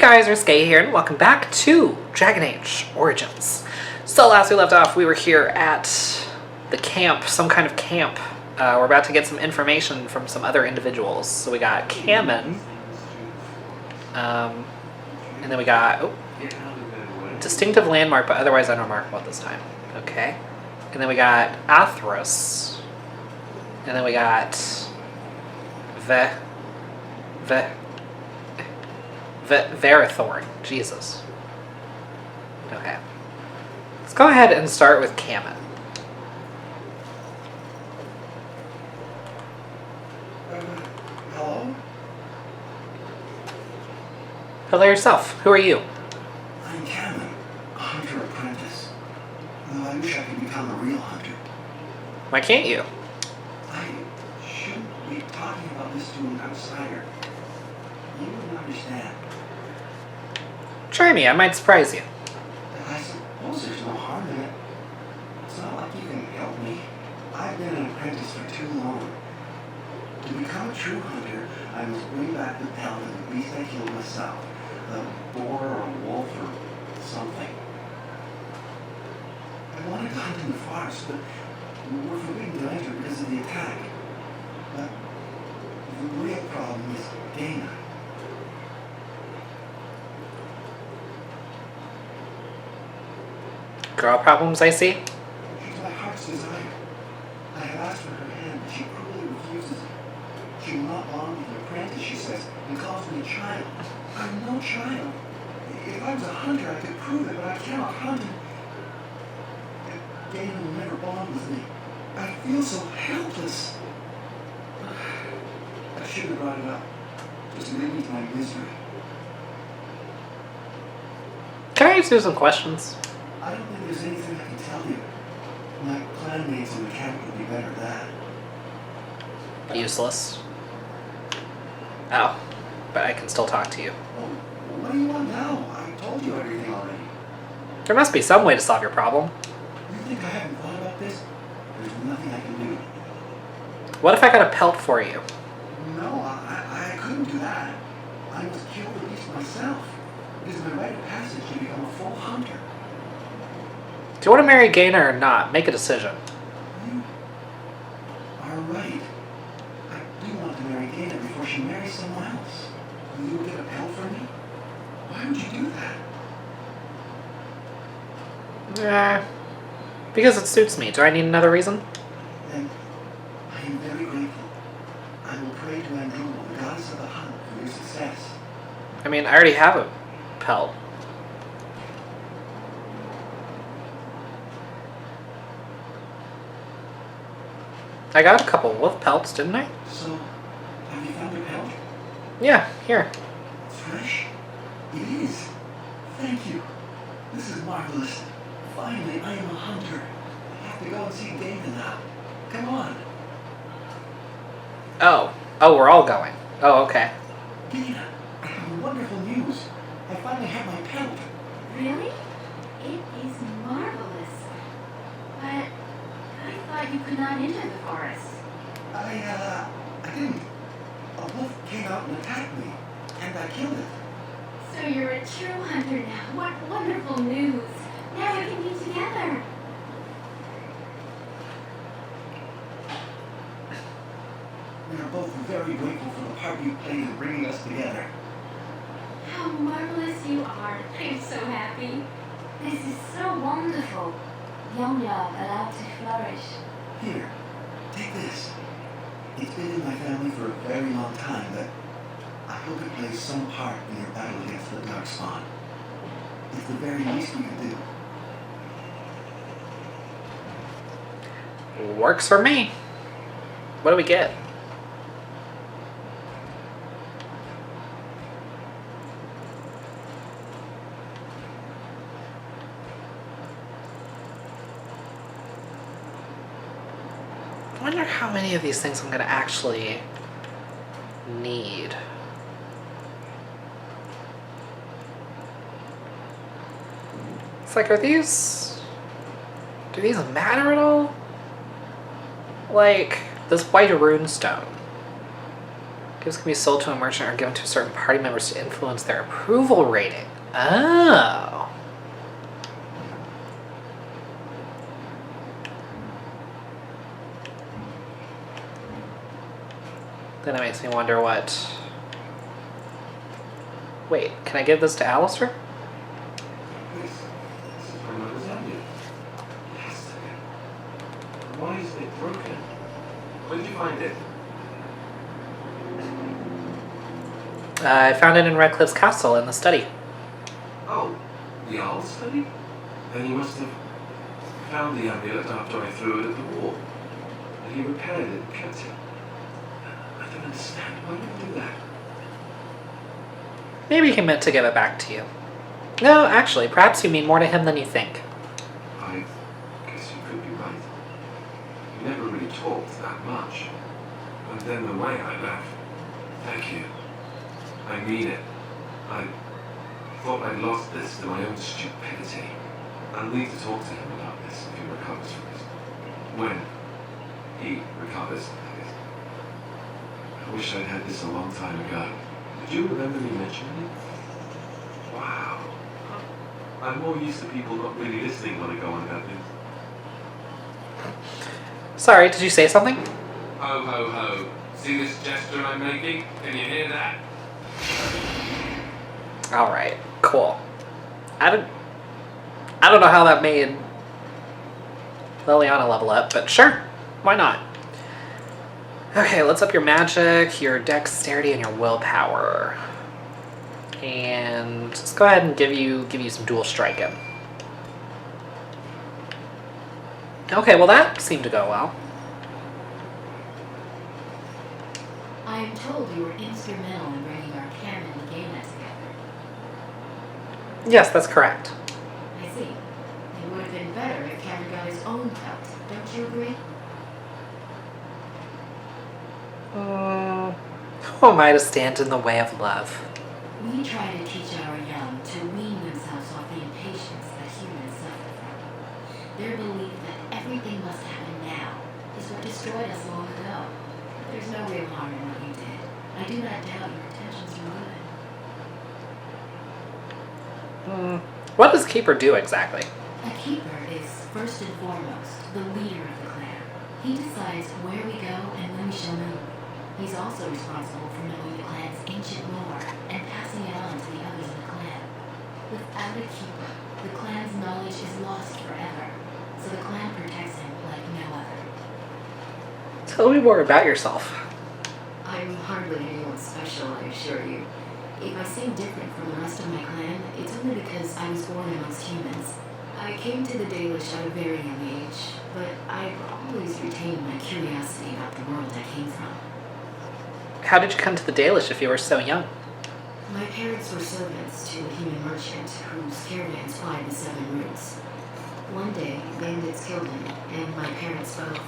guys, Risque here, and welcome back to Dragon Age Origins. So last we left off, we were here at the camp, some kind of camp. We're about to get some information from some other individuals. So we got Cameron, and then we got distinctive landmark, but otherwise unremarkable at this time. Okay, and then we got Athros, and then we got Verithorn. Jesus. Okay. Let's go ahead and start with Kamen. Hello? Hello yourself. Who are you? I'm Cameron, a hunter apprentice. Though I wish I could become a real hunter. Why can't you? I shouldn't be talking about this to an outsider. You wouldn't understand. Try me. I might surprise you. I suppose there's no harm in it. It's not like you can help me. I've been an apprentice for too long. To become a true hunter, I must bring back the pelt of the beast I killed myself. A boar or a wolf or something. I wanted to hunt in the forest, but we were forbidden to enter because of the attack. But the real problem is Dana. Girl problems, I see. She's my heart's desire. I have asked for her hand, but she cruelly refuses it. She will not bond with an apprentice, she says, and calls me a child. I'm no child. If I was a hunter, I could prove it, but I cannot hunt. Dana will never bond with me. I feel so helpless. I shouldn't have brought it up. Just to lead me to my misery. Can I ask you some questions? I don't think there's anything I can tell you. My clanmates in the camp would be better at that. Useless. Oh, but I can still talk to you. Well, what do you want now? I told you everything already. There must be some way to solve your problem. You think I haven't thought about this? There's nothing I can do. What if I got a pelt for you? No, I couldn't do that. I must kill the beast myself. It is my rite of passage to become a full hunter. Do you want to marry Gaynor or not? Make a decision. You are right. I do want to marry Dana before she marries someone else. Will you get a pelt for me? Why would you do that? Because it suits me. Do I need another reason? Then I am very grateful. I will pray to Andromeda, the goddess of the hunt, for your success. I mean, I already have a pelt. I got a couple wolf pelts, didn't I? So, have you found your pelt? Yeah, here. Fresh? It is. Thank you. This is marvelous. Finally, I am a hunter. I have to go and see Dana now. Come on. Oh, we're all going. Oh, okay. Dana, I have wonderful news. I finally have my pelt. Really? It is marvelous. But I thought you could not enter the forest. I didn't. A wolf came out and attacked me, and I killed it. So you're a true hunter now. What wonderful news. Now we can be together. We are both very grateful for the part you played in bringing us together. How marvelous you are. I'm so happy. This is so wonderful. Young love allowed to flourish. Here, take this. It's been in my family for a very long time, but I hope it plays some part in your battle against the Darkspawn. It's the very least we can do. Works for me. What do we get? I wonder how many of these things I'm going to actually need. It's like, do these matter at all? Like, this white runestone. Gifts can be sold to a merchant or given to certain party members to influence their approval rating. Oh. Then it makes me wonder what... Wait, can I give this to Alistair? This is my mother's onion. Yes. Why is it broken? When did you find it? I found it in Redcliffe's castle in the study. Oh, the owl study? Then you must have found the amulet after I threw it at the wall. And he repaired it and kept it. I don't understand. Why would you do that? Maybe he meant to give it back to you. No, actually, perhaps you mean more to him than you think. I guess you could be right. You never really talked that much. And then the way I left. Thank you. I mean it. I thought I'd lost this to my own stupidity. I'll need to talk to him about this if he recovers from it. When he recovers, that is. I wish I'd had this a long time ago. Did you remember me mentioning it? Wow. I'm more used to people not really listening when I go on about things. Sorry, did you say something? Ho, ho, ho. See this gesture I'm making? Can you hear that? Alright, cool. I don't know how that made Liliana level up, but sure, why not? Okay, let's up your magic, your dexterity, and your willpower. And let's go ahead and give you some dual striking. Okay, well that seemed to go well. I am told you were instrumental in bringing our canon and Gala together. Yes, that's correct. I see. It would have been better if Cameron got his own cut. Don't you agree? Who am I to stand in the way of love? We try to teach our young to wean themselves off the impatience that humans suffer from. Their belief that everything must happen now is what destroyed us long ago. There's no real harm in what you did. I do not doubt your intentions were good. What does Keeper do exactly? A keeper is, first and foremost, the leader of the clan. He decides where we go and when we shall move. He's also responsible for knowing the clan's ancient lore and passing it on to the others in the clan. Without a keeper, the clan's knowledge is lost forever, so the clan protects him like no other. Tell me more about yourself. I'm hardly anyone special, I assure you. If I seem different from the rest of my clan, it's only because I was born amongst humans. I came to the Dalish at a very young age, but I've always retained my curiosity about the world I came from. How did you come to the Dalish if you were so young? My parents were servants to a human merchant whose caravans plied the seven routes. One day, bandits killed him, and my parents both.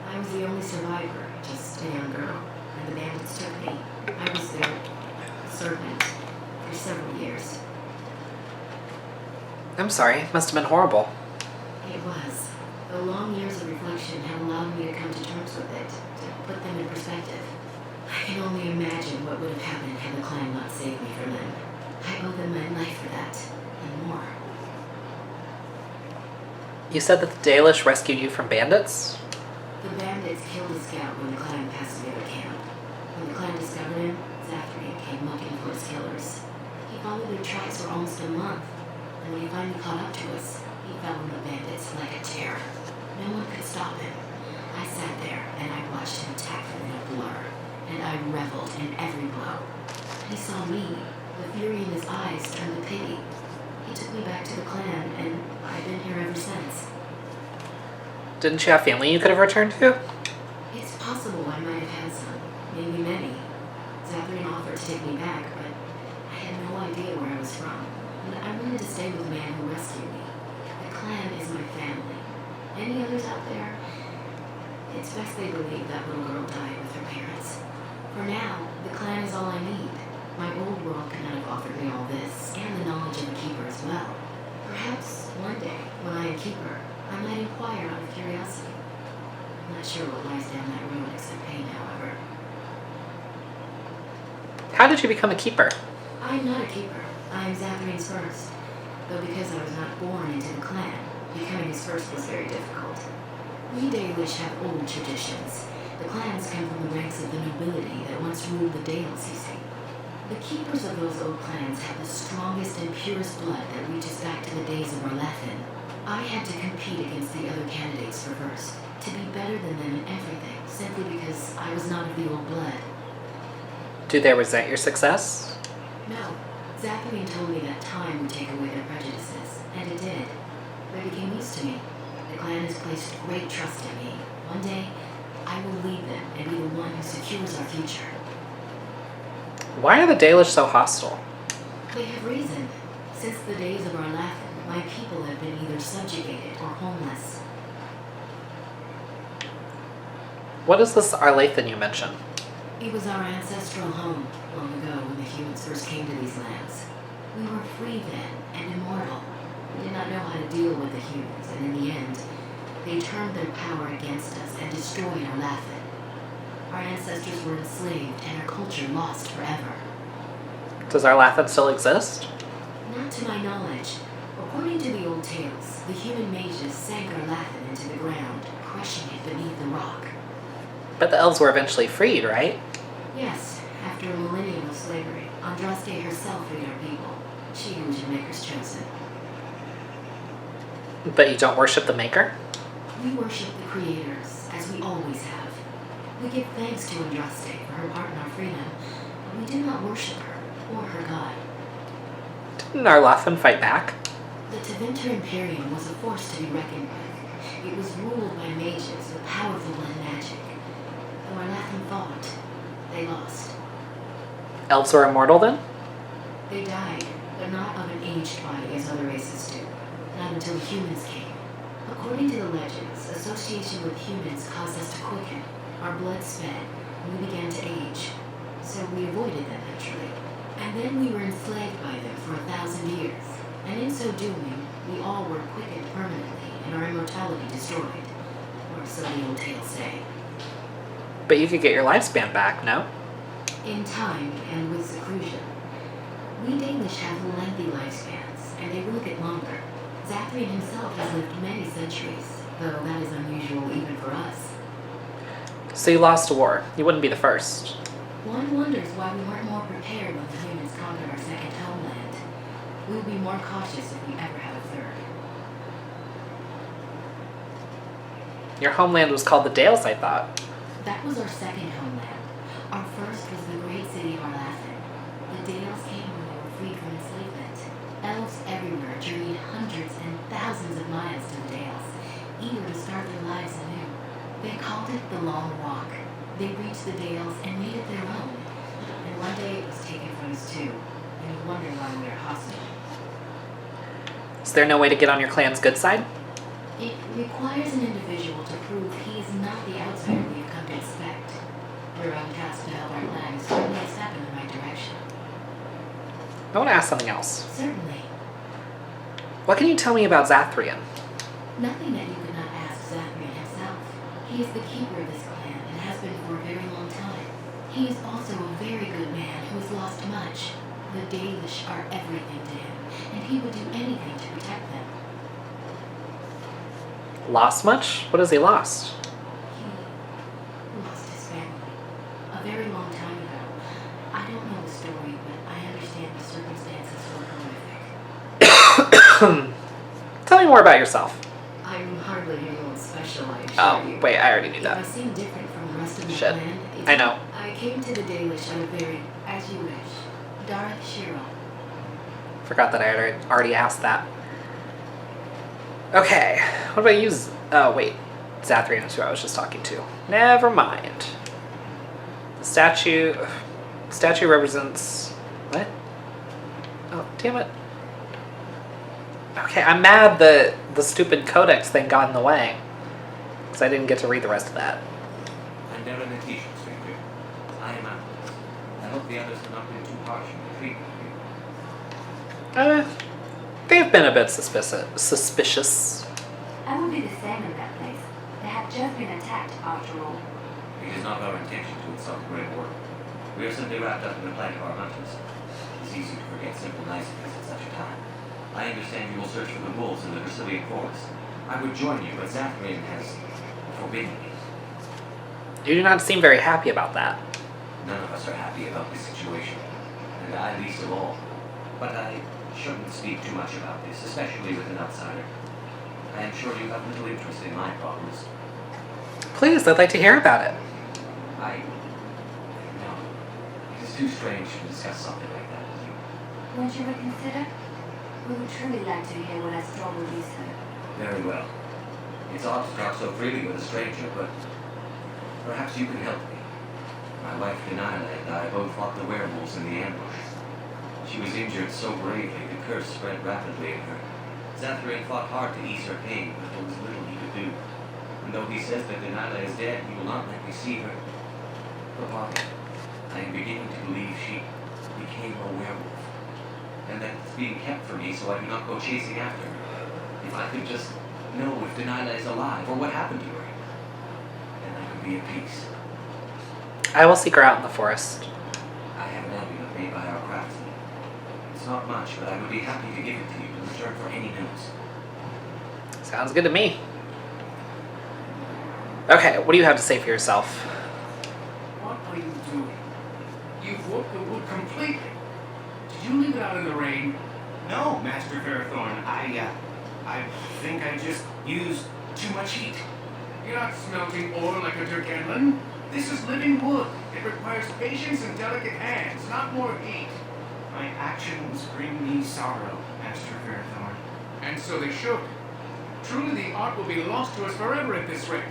I was the only survivor, just a young girl, and the bandits took me. I was their servant for several years. I'm sorry, it must have been horrible. It was. The long years of reflection have allowed me to come to terms with it, to put them in perspective. I can only imagine what would have happened had the clan not saved me from them. I owe them my life for that, and more. You said that the Dalish rescued you from bandits? The bandits killed a scout when the clan passed near the camp. When the clan discovered him, Zachary came looking for his killers. He followed their tracks for almost a month, and when he finally caught up to us, he fell on the bandits like a tear. No one could stop him. I sat there and I watched him attack them in a blur, and I reveled in every blow. He saw me. The fury in his eyes turned to pity. He took me back to the clan, and I've been here ever since. Didn't you have family you could have returned to? It's possible I might have had some, maybe many. Zachary offered to take me back, but I had no idea where I was from. And I wanted to stay with the man who rescued me. The clan is my family. Any others out there? It's best they believe that little girl died with her parents. For now, the clan is all I need. My old world could not have offered me all this, and the knowledge of a keeper as well. Perhaps one day, when I am keeper, I might inquire out of curiosity. I'm not sure what lies down that road except pain, however. How did you become a keeper? I'm not a keeper. I am Zathrian's first. Though because I was not born into the clan, becoming his first was very difficult. We Dalish have old traditions. The clans come from the ranks of the nobility that once ruled the Dales, you see. The keepers of those old clans have the strongest and purest blood that reaches back to the days of Orlathan. I had to compete against the other candidates for first, to be better than them in everything, simply because I was not of the old blood. Do they resent your success? No. Zathrian told me that time would take away their prejudices, and it did. They became used to me. The clan has placed great trust in me. One day, I will lead them and be the one who secures our future. Why are the Dalish so hostile? They have reason. Since the days of Orlathan, my people have been either subjugated or homeless. What is this Arlathan you mentioned? It was our ancestral home, long ago when the humans first came to these lands. We were free then, and immortal. We did not know how to deal with the humans, and in the end, they turned their power against us and destroyed Orlathan. Our ancestors were enslaved, and our culture lost forever. Does Arlathan still exist? Not to my knowledge. According to the old tales, the human mages sank Orlathan into the ground, crushing it beneath the rock. But the elves were eventually freed, right? Yes, after a millennium of slavery, Andraste herself freed our people. She who was your maker's chosen. But you don't worship the Maker? We worship the creators, as we always have. We give thanks to Andraste for her part in our freedom, but we do not worship her or her god. Didn't Arlathan fight back? The Tevinter Imperium was a force to be reckoned with. It was ruled by mages with powerful blood magic. Though Arlathan fought, they lost. Elves were immortal then? They died, but not of an aged body as other races do. Not until humans came. According to the legends, association with humans caused us to quicken. Our blood sped, and we began to age. So we avoided them naturally. And then we were enslaved by them for 1,000 years. And in so doing, we all were quickened permanently and our immortality destroyed. Or so the old tales say. But you could get your lifespan back, no? In time and with seclusion. We Dalish have lengthy lifespans, and they will get longer. Zathrian himself has lived many centuries, though that is unusual even for us. So you lost a war. You wouldn't be the first. One wonders why we weren't more prepared when the humans conquered our second homeland. We will be more cautious if we ever have a third. Your homeland was called the Dales, I thought. That was our second homeland. Our first was the great city of Orlathan. The Dales came when they were freed from enslavement. Elves everywhere journeyed hundreds and thousands of miles to the Dales, eager to start their lives anew. They called it the Long Walk. They reached the Dales and made it their own. And one day it was taken from us too, and you wonder why we are hostile. Is there no way to get on your clan's good side? It requires an individual to prove he is not the outsider we have come to expect. Your own task to help our clan is certainly a step in the right direction. I want to ask something else. Certainly. What can you tell me about Zathrian? Nothing that you could not ask Zathrian himself. He is the keeper of this clan and has been for a very long time. He is also a very good man who has lost much. The Dalish are everything to him, and he would do anything to protect them. Lost much? What has he lost? He lost his family. A very long time ago. I don't know the story, but I understand the circumstances were horrific. Tell me more about yourself. I'm hardly anyone special, I assure Oh, you. wait, I already knew If I that. seem different from the rest of the Shit. clan, it's I know. I came to the Dalish out of very, as you wish, Darth Shiro. Forgot that I already asked that. Okay, what about you? Oh, wait. Zathrian is who I was just talking to. Never mind. The statue represents... What? Oh, damn it. Okay, I'm mad that the stupid codex thing got in the way. Because I didn't get to read the rest of that. And they're an stranger. I am Atlas. I hope the others have not been too harsh in their treatment of you. They've been a bit suspicious. I would be the same in that place. They have just been attacked, after all. It is not our intention to insult great work. We are simply wrapped up in the plight of our hunters. It's easy to forget simple niceties at such a time. I understand you will search for the wolves in the Brazilian forest. I would join you, but Zathrin has forbidden me. You do not seem very happy about that. None of us are happy about this situation, and I least of all. But I shouldn't speak too much about this, especially with an outsider. I am sure you have little interest in my problems. Please, I'd like to hear about it. No. It is too strange to discuss something like that with you. Won't you reconsider? We would truly like to hear what has troubled you, sir. Very well. It's odd to talk so freely with a stranger, but perhaps you can help me. My wife Deniala and I both fought the werewolves in the ambush. She was injured so bravely the curse spread rapidly in her. Zathrin fought hard to ease her pain, but there was little he could do. And though he says that Deniala is dead, he will not let me see her. Papa, I am beginning to believe she became a werewolf. And that it's being kept from me so I do not go chasing after her. If I could just know if Deniala is alive or what happened to her, then I could be at peace. I will seek her out in the forest. I have an amulet made by our craftsman. It's not much, but I would be happy to give it to you in return for any news. Sounds good to me. Okay, what do you have to say for yourself? What are you doing? You've woke the wood completely. Did you leave it out in the rain? No, Master Fairthorn. I think I just used too much heat. You're not smelting ore like a Turkenland. This is living wood. It requires patience and delicate hands, not more heat. My actions bring me sorrow, Master Fairthorn. And so they should. Truly the art will be lost to us forever at this rate.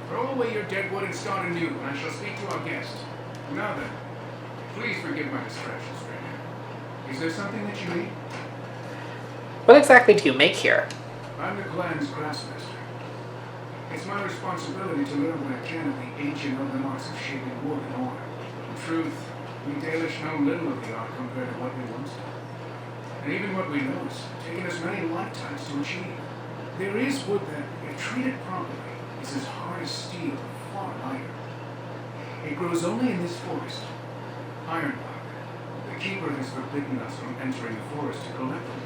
Throw away your dead wood and start anew, and I shall speak to our guest. Now then, please forgive my distraction, stranger. Is there something that you need? What exactly do you make here? I'm the clan's grassmaster. It's my responsibility to learn what I can of the ancient urban arts of shaping wood and ore. In truth, we Dalish know little of the art compared to what we once did. And even what we know has taken us many lifetimes to achieve. There is wood that, if treated properly, is as hard as steel, far lighter. It grows only in this forest. Ironbark. The keeper has forbidden us from entering the forest to collect them.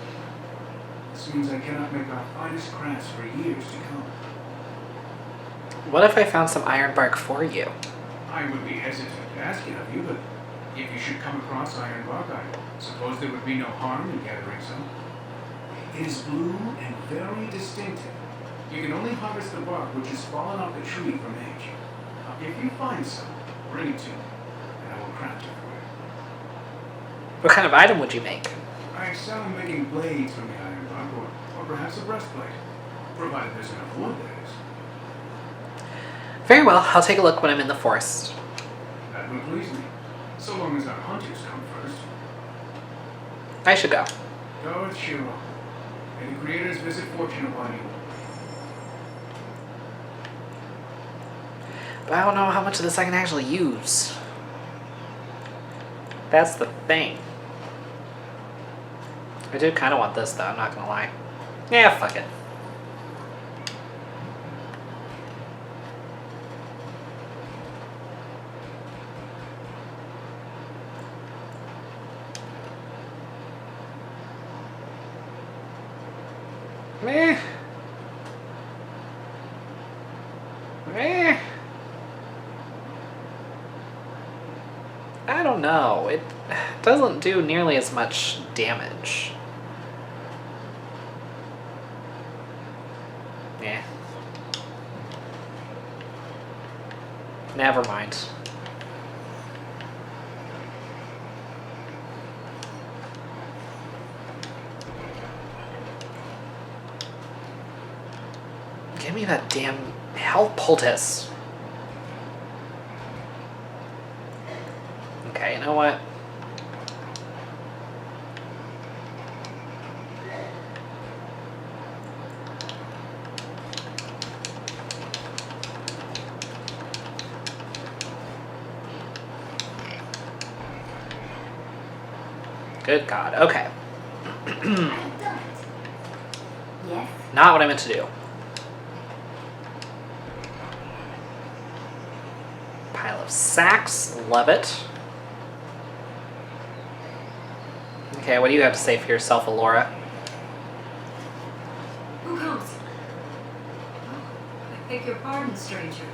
This means I cannot make our finest crafts for years to come. What if I found some ironbark for you? I would be hesitant to ask it of you, but if you should come across ironbark, I suppose there would be no harm in gathering some. It is blue and very distinctive. You can only harvest the bark which has fallen off the tree from age. Now, if you find some, bring it to me, and I will craft it for you. What kind of item would you make? I excel in making blades from the ironbark, or perhaps a breastplate, provided there's enough wood, that is. Very well, I'll take a look when I'm in the forest. That would please me, so long as our hunters come first. I should go. Go with Shiro. May the creators visit fortune upon you. But I don't know how much of this I can actually use. That's the thing. I do kind of want this though, I'm not gonna lie. Yeah, fuck it. Meh. Meh. I don't know. It doesn't do nearly as much damage. Yeah. Never mind. Give me that damn health poultice. Okay, you know what? Good God. Okay. I've done it. Yes? Not what I meant to do. Pile of sacks. Love it. Okay, what do you have to say for yourself, Alora? Who comes? Oh, I beg your pardon, stranger.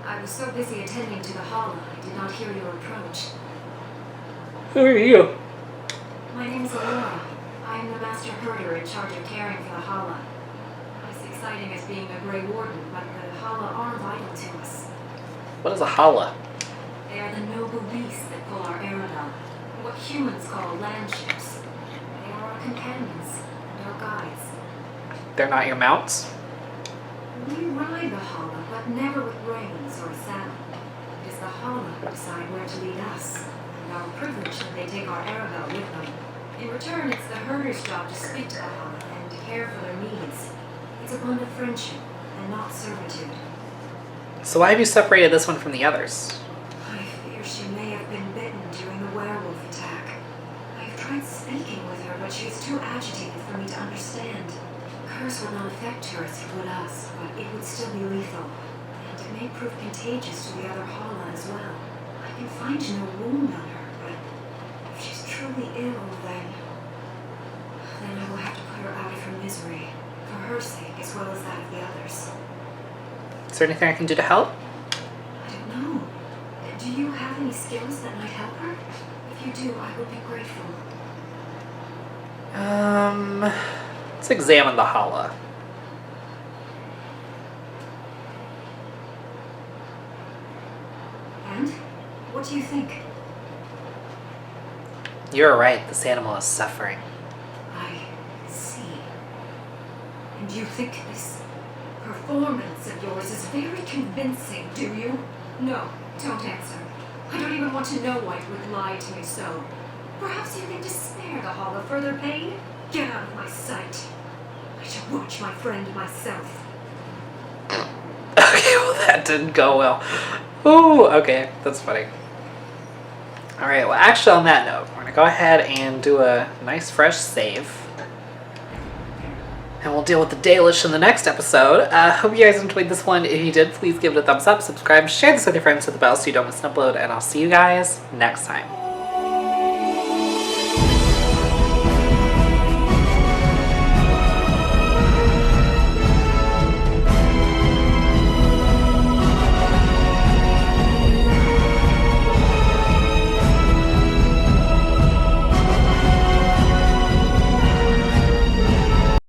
I was so busy attending to the holla, I did not hear your approach. Who are you? My name is Alora. I am the master herder in charge of caring for the holla. As exciting as being a Grey Warden, but the holla are vital to us. What is a holla? They are the noble beasts that pull our Arabelle, what humans call land ships. They are our companions and our guides. They're not your mounts? We ride the holla, but never with reins or a saddle. It is the holla who decide where to lead us, and our privilege that they take our Arabelle with them. In return, it's the herder's job to speak to the holla and to care for their needs. It's a bond of friendship and not servitude. So why have you separated this one from the others? I fear she may have been bitten during the werewolf attack. I've tried speaking with her, but she's too agitated for me to understand. Curse would not affect her as it would us, but it would still be lethal. And it may prove contagious to the other holla as well. I can find no wound on her, but if she's truly ill, then I will have to put her out of her misery, for her sake as well as that of the others. Is there anything I can do to help? I don't know. Do you have any skills that might help her? If you do, I would be grateful. Let's examine the holla. And? What do you think? You're right, this animal is suffering. I see. And you think this performance of yours is very convincing, do you? No, don't answer. I don't even want to know why you would lie to me so. Perhaps you think to spare the holla further pain? Get out of my sight. I shall watch my friend myself. Okay, well that didn't go well. Ooh, okay, that's funny. Alright, well actually on that note, we're gonna go ahead and do a nice fresh save. And we'll deal with the Dalish in the next episode. Hope you guys enjoyed this one. If you did, please give it a thumbs up, subscribe, share this with your friends, hit the bell so you don't miss an upload, and I'll see you guys next time.